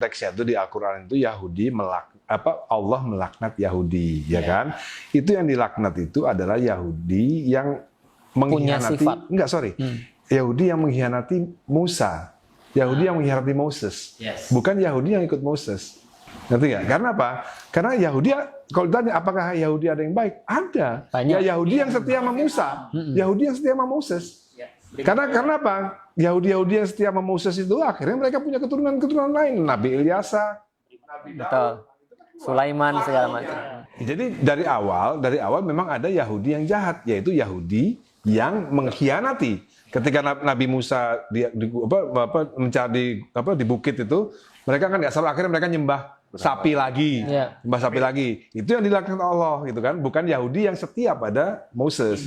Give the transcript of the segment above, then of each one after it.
Teksnya itu di Al-Quran itu Allah melaknat Yahudi, ya kan? Itu yang dilaknat itu adalah Yahudi yang mengkhianati, Yahudi yang mengkhianati Musa, Yahudi yang mengkhianati Moses, bukan Yahudi yang ikut Moses. Ngerti nggak? Karena apa? Karena Yahudi, kalau ditanya apakah Yahudi ada yang baik? Ada. Ya Yahudi yang setia sama Musa, Yahudi yang setia sama Moses. Karena apa? Yahudi yang setia sama Moses itu akhirnya mereka punya keturunan lain, Nabi Ilyasa, betul, Sulaiman segala macam. Jadi dari awal memang ada Yahudi yang jahat, yaitu Yahudi yang mengkhianati. Ketika Nabi Musa mencari di bukit itu, mereka kan nggak salah, akhirnya mereka nyembah sapi lagi, nyembah sapi lagi. Itu yang dilakukan Allah, gitu kan? Bukan Yahudi yang setia pada Moses.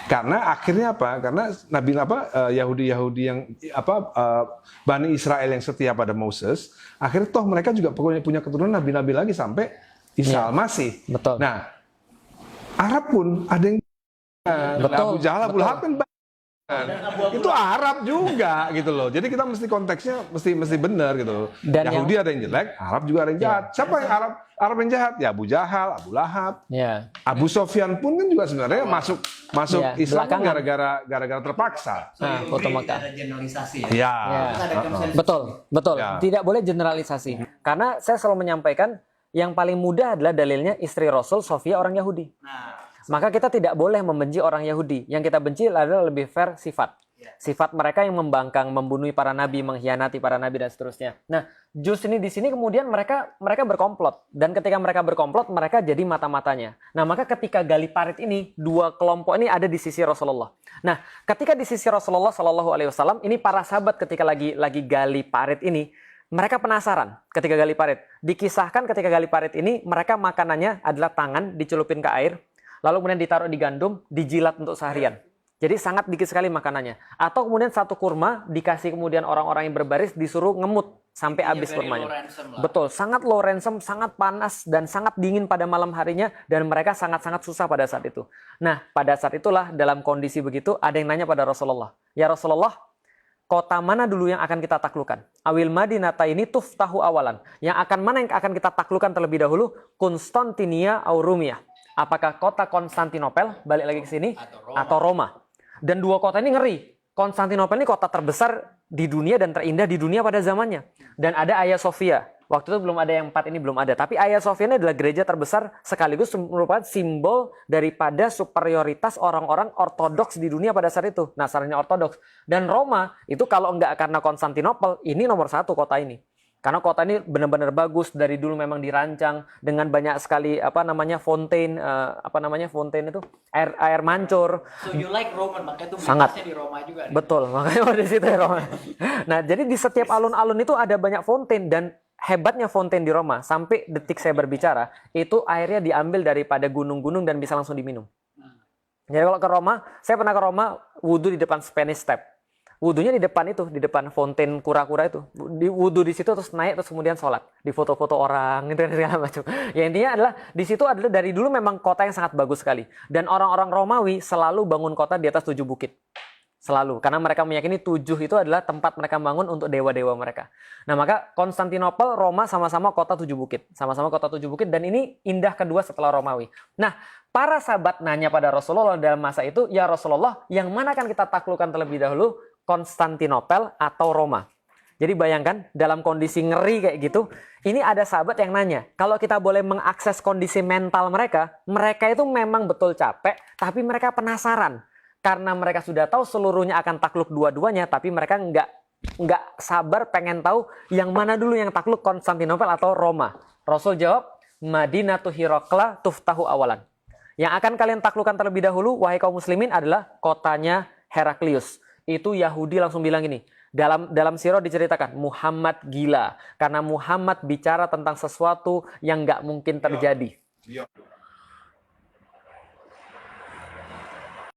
Karena akhirnya apa? Karena Yahudi yang Bani Israel yang setia pada Moses, akhirnya toh mereka juga punya keturunan nabi-nabi lagi sampai Isa Al-Masih. Betul. Nah, Arab pun ada yang Abu Jahal, Abu Lahab kan itu Arab juga gitu loh. Jadi kita mesti konteksnya mesti benar gitu. Dan Yahudi ada yang jelek, Arab juga ada yang jahat. Siapa yang Arab yang jahat? Ya Abu Jahal, Abu Lahab. Abu Sofyan pun kan juga sebenarnya masuk Islam gara-gara terpaksa. Foto Makkah. Ada generalisasi ya. Betul. Tidak boleh generalisasi. Karena saya selalu menyampaikan yang paling mudah adalah dalilnya istri Rasul Sofia orang Yahudi. Maka kita tidak boleh membenci orang Yahudi. Yang kita benci adalah lebih fair sifat. Sifat mereka yang membangkang, membunuh para nabi, mengkhianati para nabi dan seterusnya. Nah, justru di sini kemudian mereka berkomplot, dan ketika mereka berkomplot, mereka jadi mata-matanya. Nah, maka ketika gali parit ini, dua kelompok ini ada di sisi Rasulullah. Nah, ketika di sisi Rasulullah Shallallahu Alaihi Wasallam, ini para sahabat ketika lagi gali parit ini, mereka penasaran ketika gali parit. Dikisahkan ketika gali parit ini, mereka makanannya adalah tangan dicelupin ke air, lalu kemudian ditaruh di gandum, dijilat untuk seharian. Jadi sangat dikit sekali makanannya. Atau kemudian satu kurma dikasih kemudian orang-orang yang berbaris disuruh ngemut sampai habis kurmanya. Betul, sangat low ransom, sangat panas dan sangat dingin pada malam harinya, dan mereka sangat-sangat susah pada saat itu. Nah, pada saat itulah dalam kondisi begitu ada yang nanya pada Rasulullah, "Ya Rasulullah, kota mana dulu yang akan kita taklukkan? Awil Madinata ini tuftahu awalan. Mana yang akan kita taklukkan terlebih dahulu? Konstantinia au Rumiyah. Apakah kota Konstantinopel, balik lagi ke sini, atau Roma? Dan dua kota ini ngeri. Konstantinopel ini kota terbesar di dunia dan terindah di dunia pada zamannya. Dan ada Hagia Sophia. Waktu itu belum ada yang 4 ini, belum ada. Tapi Hagia Sophia ini adalah gereja terbesar sekaligus merupakan simbol daripada superioritas orang-orang ortodoks di dunia pada saat itu. Nasrani ortodoks. Dan Roma itu kalau enggak karena Konstantinopel, ini nomor 1 kota ini. Karena kota ini benar-benar bagus, dari dulu memang dirancang dengan banyak sekali fontaine, fontaine itu air mancur. So you like Roman, makanya itu sangat di Roma juga. Betul, makanya di situ ya Roma. Nah, jadi di setiap alun-alun itu ada banyak fontaine, dan hebatnya fontaine di Roma sampai detik saya berbicara itu airnya diambil daripada gunung-gunung dan bisa langsung diminum. Jadi kalau ke Roma, saya pernah ke Roma wudhu di depan Spanish Step. Wudhunya di depan itu, di depan fontaine kura-kura itu. Di wudhu di situ, terus naik, terus kemudian sholat. Di foto-foto orang, gitu segala macam. Ya intinya adalah, di situ adalah dari dulu memang kota yang sangat bagus sekali. Dan orang-orang Romawi selalu bangun kota di atas 7 bukit. Selalu. Karena mereka meyakini 7 itu adalah tempat mereka bangun untuk dewa-dewa mereka. Nah, maka Konstantinopel, Roma sama-sama kota 7 bukit. Sama-sama kota 7 bukit, dan ini indah kedua setelah Romawi. Nah, para sahabat nanya pada Rasulullah dalam masa itu, "Ya Rasulullah, yang mana akan kita taklukkan terlebih dahulu? Konstantinopel atau Roma?" Jadi bayangkan dalam kondisi ngeri kayak gitu, ini ada sahabat yang nanya, kalau kita boleh mengakses kondisi mental mereka, mereka itu memang betul capek, tapi mereka penasaran. Karena mereka sudah tahu seluruhnya akan takluk dua-duanya, tapi mereka nggak sabar pengen tahu yang mana dulu yang takluk, Konstantinopel atau Roma. Rasul jawab, "Madinatu Hiraqla tuftahu awalan." Yang akan kalian taklukkan terlebih dahulu, wahai kaum muslimin, adalah kotanya Heraklius. Itu Yahudi langsung bilang gini, dalam sirah diceritakan, Muhammad gila. Karena Muhammad bicara tentang sesuatu yang nggak mungkin terjadi.